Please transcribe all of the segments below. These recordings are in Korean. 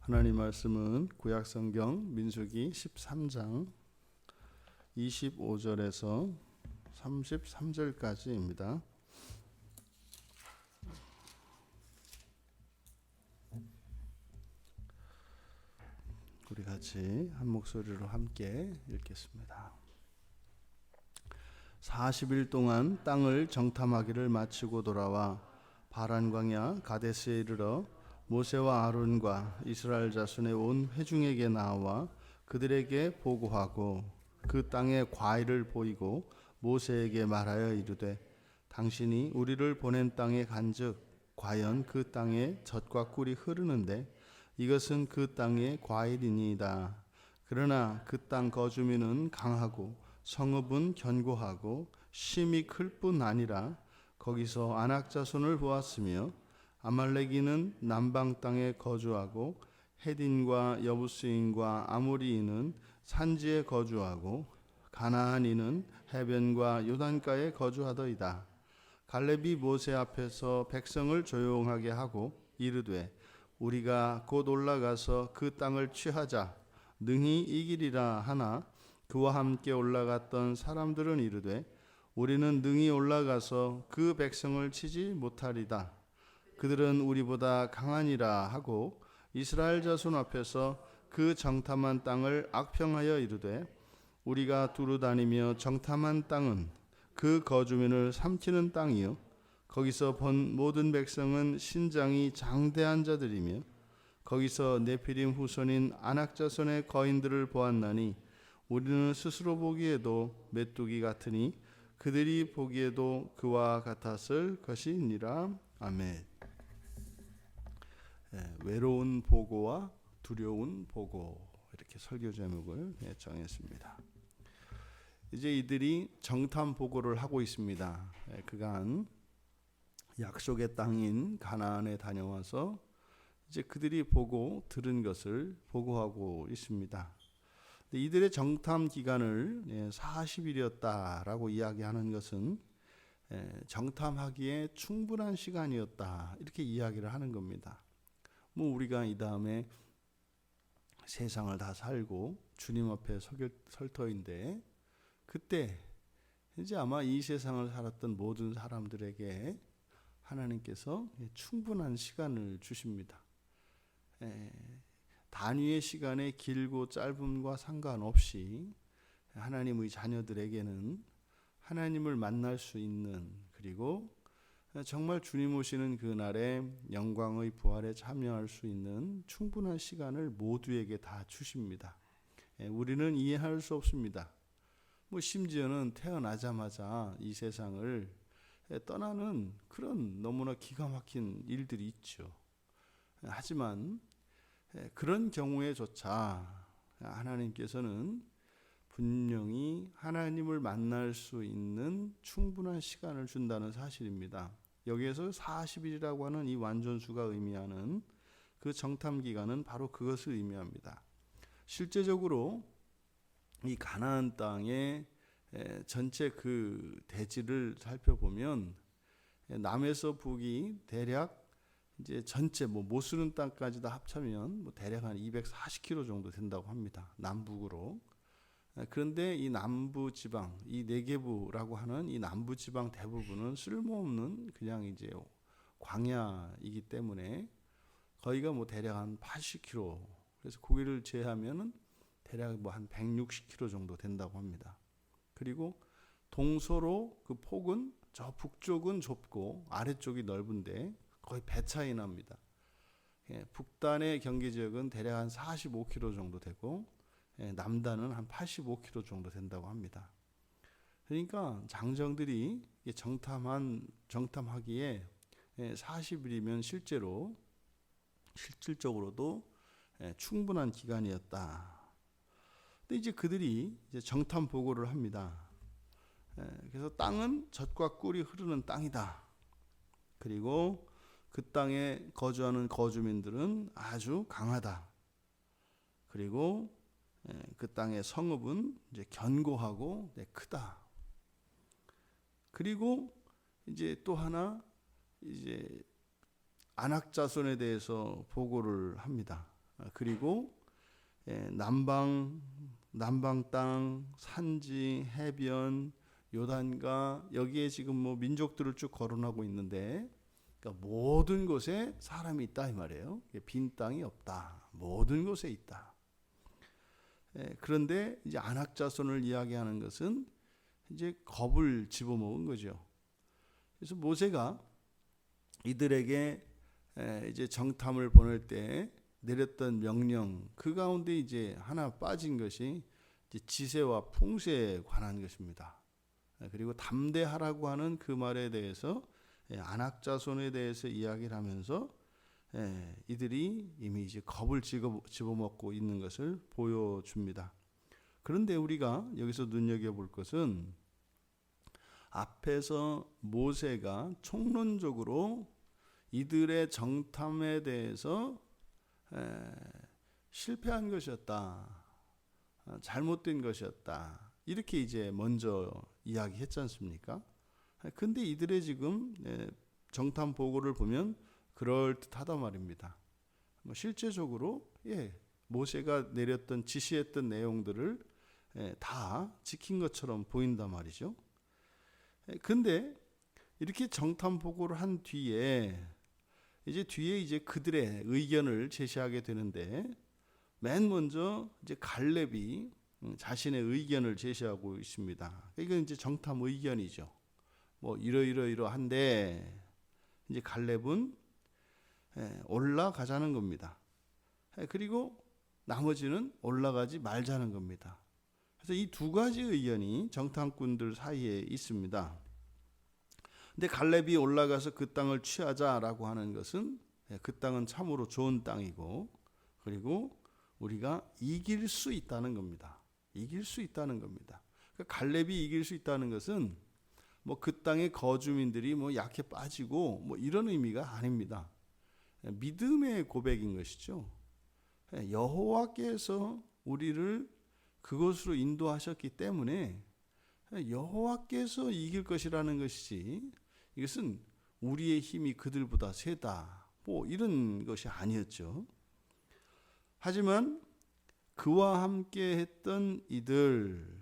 하나님 말씀은 구약성경 민수기 13장 25절에서 33절까지입니다. 우리 같이 한 목소리로 함께 읽겠습니다. 40일 동안 땅을 정탐하기를 마치고 돌아와 바란 광야 가데스에 이르러 모세와 아론과 이스라엘 자손의 온 회중에게 나와 그들에게 보고하고 그 땅의 과일을 보이고 모세에게 말하여 이르되 당신이 우리를 보낸 땅에 간즉 과연 그 땅에 젖과 꿀이 흐르는데 이것은 그 땅의 과일이니이다. 그러나 그 땅 거주민은 강하고 성읍은 견고하고 심이 클 뿐 아니라 거기서 아낙 자손을 보았으며 아말렉인은 남방 땅에 거주하고 헤딘과 여부스인과 아모리인은 산지에 거주하고 가나안인은 해변과 요단가에 거주하더이다. 갈렙이 모세 앞에서 백성을 조용하게 하고 이르되 우리가 곧 올라가서 그 땅을 취하자 능히 이기리라 하나 그와 함께 올라갔던 사람들은 이르되 우리는 능히 올라가서 그 백성을 치지 못하리다. 그들은 우리보다 강하니라 하고 이스라엘 자손 앞에서 그 정탐한 땅을 악평하여 이르되 우리가 두루 다니며 정탐한 땅은 그 거주민을 삼키는 땅이요 거기서 본 모든 백성은 신장이 장대한 자들이며 거기서 네피림 후손인 아낙 자손의 거인들을 보았나니 우리는 스스로 보기에도 메뚜기 같으니 그들이 보기에도 그와 같았을 것이니라. 아멘. 외로운 보고와 두려운 보고, 이렇게 설교 제목을 정했습니다. 이제 이들이 정탐 보고를 하고 있습니다. 그간 약속의 땅인 가나안에 다녀와서 이제 그들이 보고 들은 것을 보고하고 있습니다. 이들의 정탐 기간을 40일이었다라고 이야기하는 것은 정탐하기에 충분한 시간이었다, 이렇게 이야기를 하는 겁니다. 뭐 우리가 이 다음에 세상을 다 살고 주님 앞에 설 터인데 그때 이제 아마 이 세상을 살았던 모든 사람들에게 하나님께서 충분한 시간을 주십니다. 단위의 시간의 길고 짧음과 상관없이 하나님의 자녀들에게는 하나님을 만날 수 있는, 그리고 정말 주님 오시는 그날에 영광의 부활에 참여할 수 있는 충분한 시간을 모두에게 다 주십니다. 우리는 이해할 수 없습니다. 뭐 심지어는 태어나자마자 이 세상을 떠나는 그런 너무나 기가 막힌 일들이 있죠. 하지만 그런 경우에조차 하나님께서는 분명히 하나님을 만날 수 있는 충분한 시간을 준다는 사실입니다. 여기에서 40일이라고 하는 이 완전수가 의미하는 그 정탐 기간은 바로 그것을 의미합니다. 실제적으로 이 가나안 땅의 전체 그 대지를 살펴보면 남에서 북이 대략 이제 전체 못 쓰는 땅까지 다 합치면 대략 한 240km 정도 된다고 합니다. 남북으로. 그런데 이 남부 지방, 이 네게부라고 하는 이 남부 지방 대부분은 쓸모없는 그냥 이제 광야이기 때문에 거기가 대략 한 80km. 그래서 거기를 제하면은 대략 한 160km 정도 된다고 합니다. 그리고 동서로 그 폭은 저 북쪽은 좁고 아래쪽이 넓은데 거의 배 차이 납니다. 북단의 경계 지역은 대략 한 45km 정도 되고 남단은 한 85km 정도 된다고 합니다. 그러니까 장정들이 정탐하기에 40일이면 실질적으로도 충분한 기간이었다. 근데 이제 그들이 이제 정탐 보고를 합니다. 그래서 땅은 젖과 꿀이 흐르는 땅이다. 그리고 그 땅에 거주하는 거주민들은 아주 강하다. 그리고 그 땅의 성읍은 이제 견고하고 크다. 그리고 이제 또 하나 이제 아낙 자손에 대해서 보고를 합니다. 그리고 남방 땅, 산지, 해변, 요단가, 여기에 지금 뭐 민족들을 쭉 거론하고 있는데, 그러니까 모든 곳에 사람이 있다 이 말이에요. 빈 땅이 없다. 모든 곳에 있다. 그런데 이제 안악자손을 이야기하는 것은 이제 겁을 집어먹은 거죠. 그래서 모세가 이들에게 이제 정탐을 보낼 때 내렸던 명령, 그 가운데 이제 하나 빠진 것이 이제 지세와 풍세에 관한 것입니다. 그리고 담대하라고 하는 그 말에 대해서 안악자손에 대해서 이야기를 하면서 이들이 이미 이제 겁을 집어먹고 있는 것을 보여줍니다. 그런데 우리가 여기서 눈여겨볼 것은 앞에서 모세가 총론적으로 이들의 정탐에 대해서 실패한 것이었다, 잘못된 것이었다, 이렇게 이제 먼저 이야기했지 않습니까? 근데 이들의 지금 정탐 보고를 보면 그럴듯하다 말입니다. 실제적으로 모세가 내렸던 지시했던 내용들을 다 지킨 것처럼 보인단 말이죠. 근데 이렇게 정탐 보고를 한 뒤에 이제 그들의 의견을 제시하게 되는데, 맨 먼저 이제 갈렙이 자신의 의견을 제시하고 있습니다. 이건 이제 정탐 의견이죠. 뭐 이러이러한데 이제 갈렙은 올라가자는 겁니다. 그리고 나머지는 올라가지 말자는 겁니다. 그래서 이 두 가지 의견이 정탐꾼들 사이에 있습니다. 근데 갈렙이 올라가서 그 땅을 취하자라고 하는 것은 그 땅은 참으로 좋은 땅이고, 그리고 우리가 이길 수 있다는 겁니다. 이길 수 있다는 겁니다. 그러니까 갈렙이 이길 수 있다는 것은 뭐 그 땅의 거주민들이 뭐 약해 빠지고 뭐 이런 의미가 아닙니다. 믿음의 고백인 것이죠. 여호와께서 우리를 그곳으로 인도하셨기 때문에 여호와께서 이길 것이라는 것이지, 이것은 우리의 힘이 그들보다 세다, 뭐 이런 것이 아니었죠. 하지만 그와 함께 했던 이들은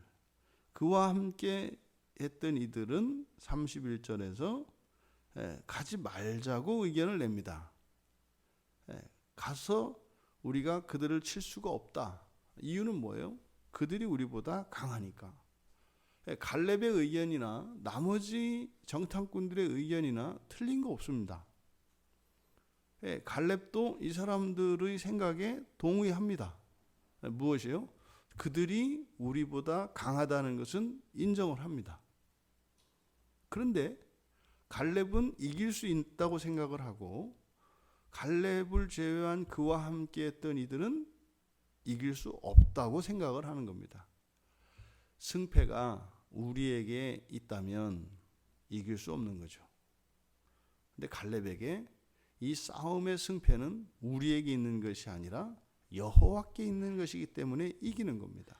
31절에서 가지 말자고 의견을 냅니다. 가서 우리가 그들을 칠 수가 없다. 이유는 뭐예요? 그들이 우리보다 강하니까. 갈렙의 의견이나 나머지 정탐꾼들의 의견이나 틀린 거 없습니다. 갈렙도 이 사람들의 생각에 동의합니다. 무엇이요? 그들이 우리보다 강하다는 것은 인정을 합니다. 그런데 갈렙은 이길 수 있다고 생각을 하고, 갈렙을 제외한 그와 함께 했던 이들은 이길 수 없다고 생각을 하는 겁니다. 승패가 우리에게 있다면 이길 수 없는 거죠. 근데 갈렙에게 이 싸움의 승패는 우리에게 있는 것이 아니라 여호와께 있는 것이기 때문에 이기는 겁니다.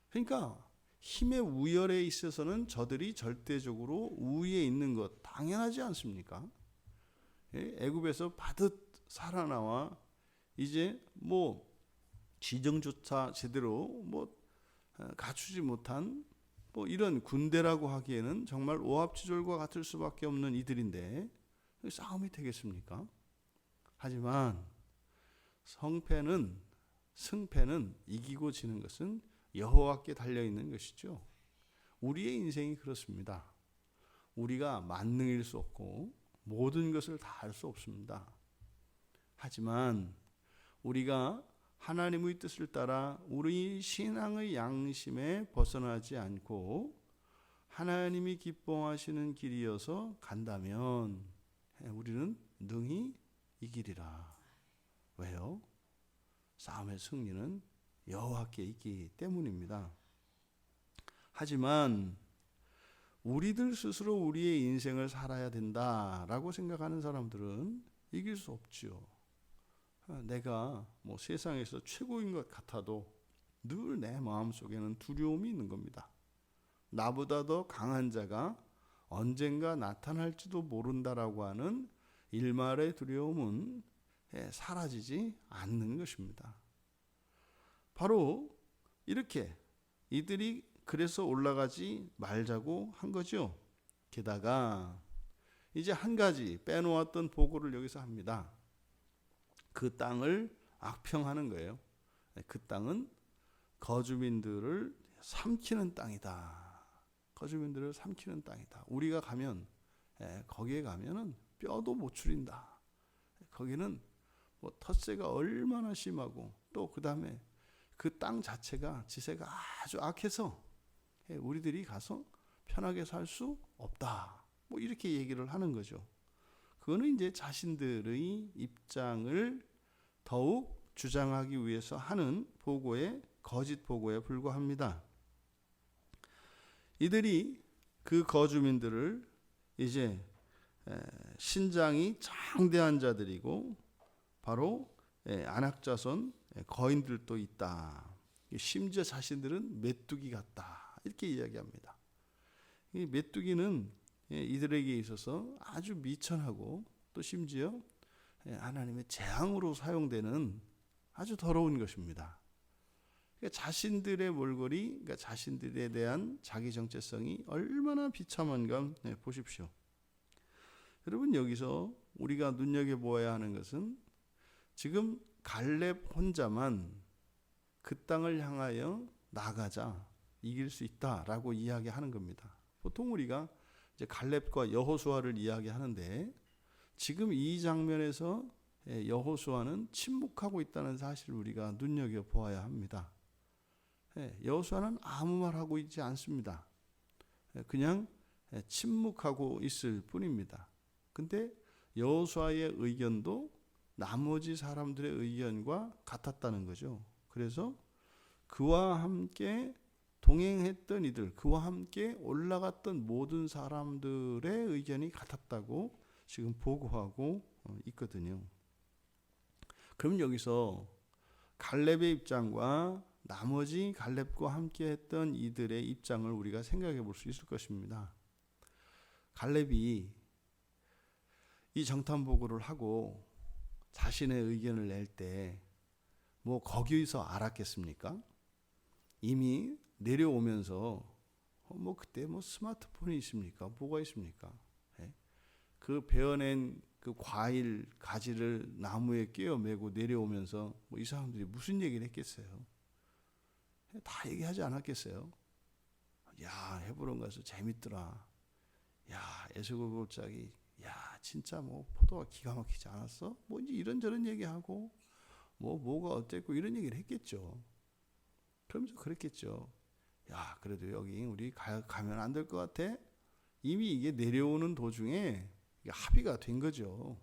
그러니까 힘의 우열에 있어서는 저들이 절대적으로 우위에 있는 것 당연하지 않습니까? 애굽에서 바듯 살아나와 이제 뭐 지정조차 제대로 뭐 갖추지 못한 뭐 이런 군대라고 하기에는 정말 오합지졸과 같을 수밖에 없는 이들인데 싸움이 되겠습니까? 하지만 승패는 이기고 지는 것은 여호와께 달려있는 것이죠. 우리의 인생이 그렇습니다. 우리가 만능일 수 없고 모든 것을 다 할 수 없습니다. 하지만 우리가 하나님의 뜻을 따라 우리 신앙의 양심에 벗어나지 않고 하나님이 기뻐하시는 길이어서 간다면 우리는 능히 이기리라. 왜요? 싸움의 승리는 여호와께 있기 때문입니다. 하지만 우리들 스스로 우리의 인생을 살아야 된다라고 생각하는 사람들은 이길 수 없지요. 내가 뭐 세상에서 최고인 것 같아도 늘 내 마음속에는 두려움이 있는 겁니다. 나보다 더 강한 자가 언젠가 나타날지도 모른다라고 하는 일말의 두려움은 사라지지 않는 것입니다. 바로 이렇게 이들이 그래서 올라가지 말자고 한 거죠. 게다가 이제 한 가지 빼놓았던 보고를 여기서 합니다. 그 땅을 악평하는 거예요. 그 땅은 거주민들을 삼키는 땅이다. 거주민들을 삼키는 땅이다. 우리가 가면 거기에 가면은 뼈도 못 추린다. 거기는 뭐 텃세가 얼마나 심하고 또 그 다음에 그 땅 자체가 지세가 아주 악해서 우리들이 가서 편하게 살 수 없다. 뭐 이렇게 얘기를 하는 거죠. 그거는 이제 자신들의 입장을 더욱 주장하기 위해서 하는 보고에 거짓 보고에 불과합니다. 이들이 그 거주민들을 이제 신장이 장대한 자들이고 바로 안악자손 거인들도 있다. 심지어 자신들은 메뚜기 같다. 이렇게 이야기합니다. 이 메뚜기는 이들에게 있어서 아주 미천하고 또 심지어 하나님의 재앙으로 사용되는 아주 더러운 것입니다. 그러니까 자신들의 몰골이, 그러니까 자신들에 대한 자기 정체성이 얼마나 비참한가 보십시오. 여러분, 여기서 우리가 눈여겨보아야 하는 것은 지금 갈렙 혼자만 그 땅을 향하여 나가자 이길 수 있다라고 이야기하는 겁니다. 보통 우리가 이제 갈렙과 여호수아를 이야기하는데 지금 이 장면에서 여호수아는 침묵하고 있다는 사실을 우리가 눈여겨보아야 합니다. 여호수아는 아무 말하고 있지 않습니다. 그냥 침묵하고 있을 뿐입니다. 근데 여호수아의 의견도 나머지 사람들의 의견과 같았다는 거죠. 그래서 그와 함께 동행했던 이들, 그와 함께 올라갔던 모든 사람들의 의견이 같았다고 지금 보고하고 있거든요. 그럼 여기서 갈렙의 입장과 나머지 갈렙과 함께 했던 이들의 입장을 우리가 생각해 볼 수 있을 것입니다. 갈렙이 이 정탐 보고를 하고 자신의 의견을 낼 때 뭐 거기서 알았겠습니까? 이미 내려오면서 뭐 그때 뭐 스마트폰이 있습니까? 뭐가 있습니까? 그 베어낸 그 과일 가지를 나무에 끼워 매고 내려오면서 뭐 이 사람들이 무슨 얘기를 했겠어요? 다 얘기하지 않았겠어요? 야, 헤브론 가서 재밌더라. 야, 에스골 골짜기. 야, 진짜 뭐 포도가 기가 막히지 않았어? 뭐 이제 이런저런 얘기하고 뭐가 어땠고 이런 얘기를 했겠죠. 그러면서 그랬겠죠. 야, 그래도 여기 우리 가면 안 될 것 같아? 이미 이게 내려오는 도중에 이게 합의가 된 거죠.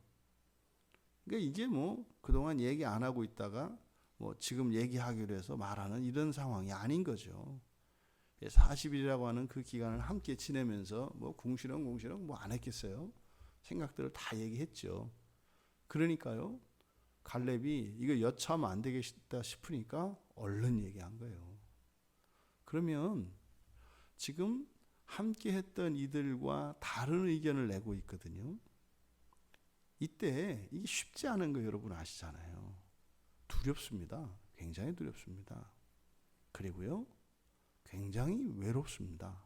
그러니까 이게 뭐 그동안 얘기 안 하고 있다가 뭐 지금 얘기하기로 해서 말하는 이런 상황이 아닌 거죠. 40일이라고 하는 그 기간을 함께 지내면서 뭐 궁시렁 뭐 안 했겠어요. 생각들을 다 얘기했죠. 그러니까요, 갈렙이 이거 여차하면 안 되겠다 싶으니까 얼른 얘기한 거예요. 그러면 지금 함께 했던 이들과 다른 의견을 내고 있거든요. 이때 이게 쉽지 않은 거 여러분 아시잖아요. 두렵습니다. 굉장히 두렵습니다. 그리고요, 굉장히 외롭습니다.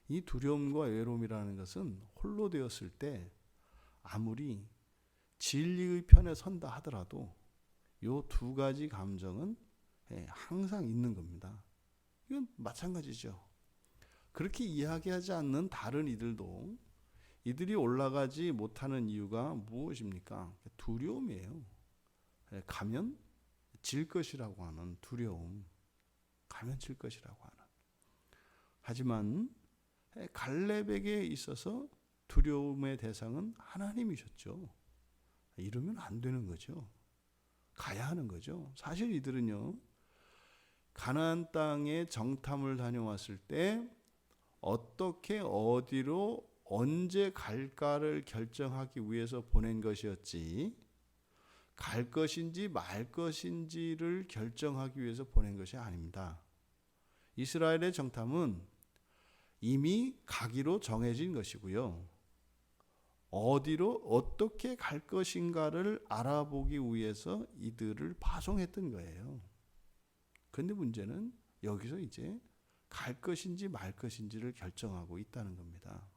이 두려움과 외로움이라는 것은 홀로 되었을 때 아무리 진리의 편에 선다 하더라도 요 두 가지 감정은 항상 있는 겁니다. 이건 마찬가지죠. 그렇게 이야기하지 않는 다른 이들도 이들이 올라가지 못하는 이유가 무엇입니까? 두려움이에요. 가면 질 것이라고 하는 두려움. 가면 질 것이라고 하는. 하지만 갈렙에게 있어서 두려움의 대상은 하나님이셨죠. 이러면 안 되는 거죠. 가야 하는 거죠. 사실 이들은요, 가나안 땅에 정탐을 다녀왔을 때 어떻게 어디로 언제 갈까를 결정하기 위해서 보낸 것이었지, 갈 것인지 말 것인지를 결정하기 위해서 보낸 것이 아닙니다. 이스라엘의 정탐은 이미 가기로 정해진 것이고요. 어디로 어떻게 갈 것인가를 알아보기 위해서 이들을 파송했던 거예요. 그런데 문제는 여기서 이제 갈 것인지 말 것인지를 결정하고 있다는 겁니다.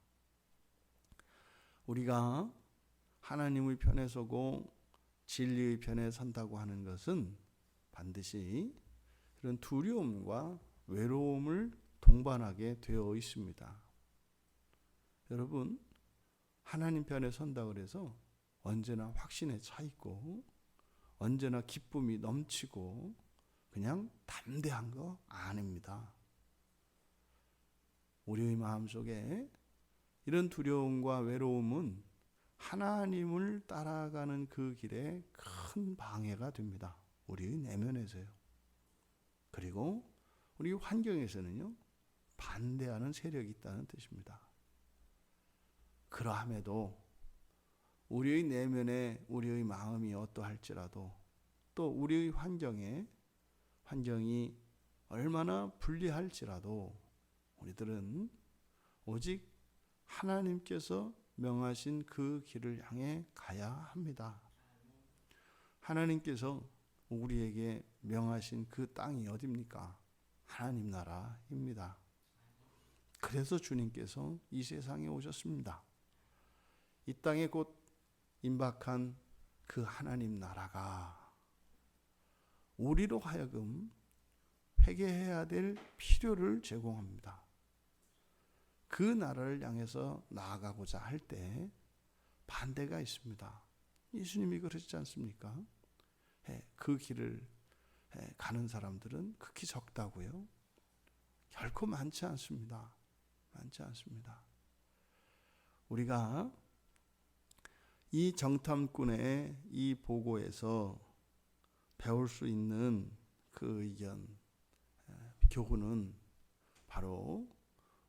우리가 하나님의 편에 서고 진리의 편에 선다고 하는 것은 반드시 그런 두려움과 외로움을 동반하게 되어 있습니다. 여러분, 하나님 편에 선다 그래서 언제나 확신에 차 있고 언제나 기쁨이 넘치고 그냥 담대한 거 아닙니다. 우리의 마음속에 이런 두려움과 외로움은 하나님을 따라가는 그 길에 큰 방해가 됩니다. 우리의 내면에서요. 그리고 우리 환경에서는요, 반대하는 세력이 있다는 뜻입니다. 그러함에도 우리의 내면에 우리의 마음이 어떠할지라도 또 우리의 환경이 얼마나 불리할지라도 우리들은 오직 하나님께서 명하신 그 길을 향해 가야 합니다. 하나님께서 우리에게 명하신 그 땅이 어디입니까? 하나님 나라입니다. 그래서 주님께서 이 세상에 오셨습니다. 이 땅에 곧 임박한 그 하나님 나라가 우리로 하여금 회개해야 될 필요를 제공합니다. 그 나라를 향해서 나아가고자 할 때 반대가 있습니다. 예수님이 그러시지 않습니까? 그 길을 가는 사람들은 극히 적다고요. 결코 많지 않습니다. 많지 않습니다. 우리가 이 정탐꾼의 이 보고에서 배울 수 있는 그 의견, 교훈은 바로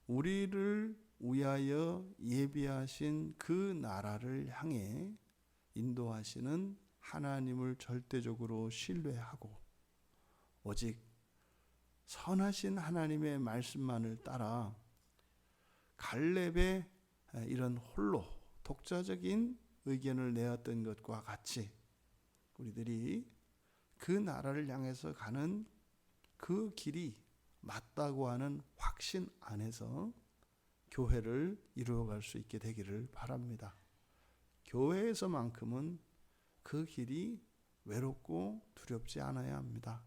우리를 위하여 예비하신 그 나라를 향해 인도하시는 하나님을 절대적으로 신뢰하고 오직 선하신 하나님의 말씀만을 따라 갈렙의 이런 홀로 독자적인 의견을 내었던 것과 같이 우리들이 그 나라를 향해서 가는 그 길이 맞다고 하는 확신 안에서 교회를 이루어갈 수 있게 되기를 바랍니다. 교회에서만큼은 그 길이 외롭고 두렵지 않아야 합니다.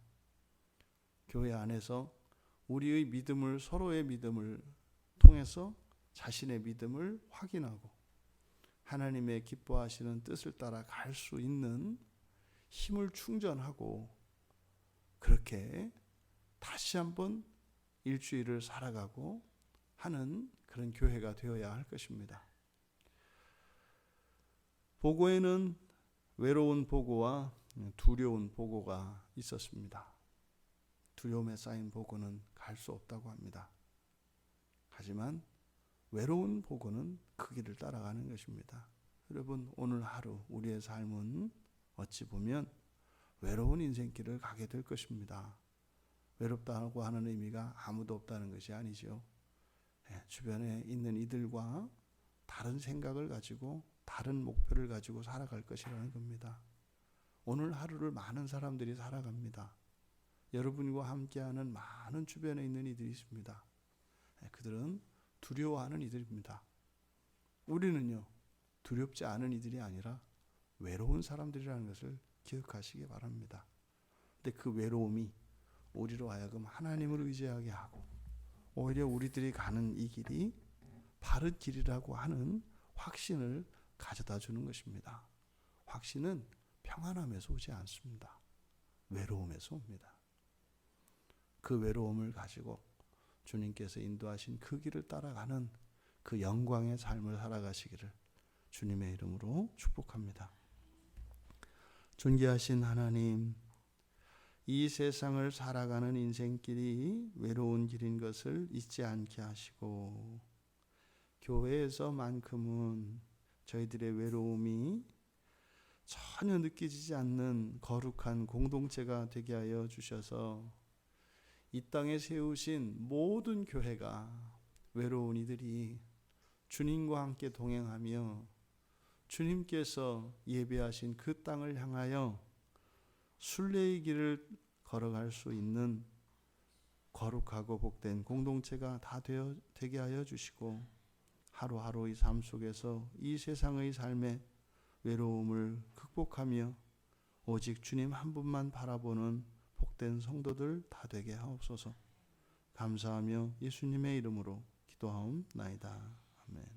교회 안에서 우리의 믿음을, 서로의 믿음을 통해서 자신의 믿음을 확인하고 하나님의 기뻐하시는 뜻을 따라 갈 수 있는 힘을 충전하고 그렇게 다시 한번 일주일을 살아가고 하는 그런 교회가 되어야 할 것입니다. 보고에는 외로운 보고와 두려운 보고가 있었습니다. 두려움에 쌓인 보고는 갈 수 없다고 합니다. 하지만 외로운 보고는 그 길을 따라가는 것입니다. 여러분, 오늘 하루 우리의 삶은 어찌 보면 외로운 인생길을 가게 될 것입니다. 외롭다고 하는 의미가 아무도 없다는 것이 아니죠. 주변에 있는 이들과 다른 생각을 가지고 다른 목표를 가지고 살아갈 것이라는 겁니다. 오늘 하루를 많은 사람들이 살아갑니다. 여러분과 함께하는 많은 주변에 있는 이들이 있습니다. 그들은 두려워하는 이들입니다. 우리는요, 두렵지 않은 이들이 아니라 외로운 사람들이라는 것을 기억하시기 바랍니다. 근데 그 외로움이 우리로 하여금 하나님을 의지하게 하고 오히려 우리들이 가는 이 길이 바른 길이라고 하는 확신을 가져다 주는 것입니다. 확신은 평안함에서 오지 않습니다. 외로움에서 옵니다. 그 외로움을 가지고 주님께서 인도하신 그 길을 따라가는 그 영광의 삶을 살아가시기를 주님의 이름으로 축복합니다. 존귀하신 하나님, 이 세상을 살아가는 인생길이 외로운 길인 것을 잊지 않게 하시고 교회에서만큼은 저희들의 외로움이 전혀 느껴지지 않는 거룩한 공동체가 되게 하여 주셔서 이 땅에 세우신 모든 교회가 외로운 이들이 주님과 함께 동행하며 주님께서 예배하신 그 땅을 향하여 순례의 길을 걸어갈 수 있는 거룩하고 복된 공동체가 다 되게 하여 주시고, 하루하루의 삶 속에서 이 세상의 삶의 외로움을 극복하며 오직 주님 한 분만 바라보는 복된 성도들 다 되게 하옵소서. 감사하며 예수님의 이름으로 기도하옵나이다. 아멘.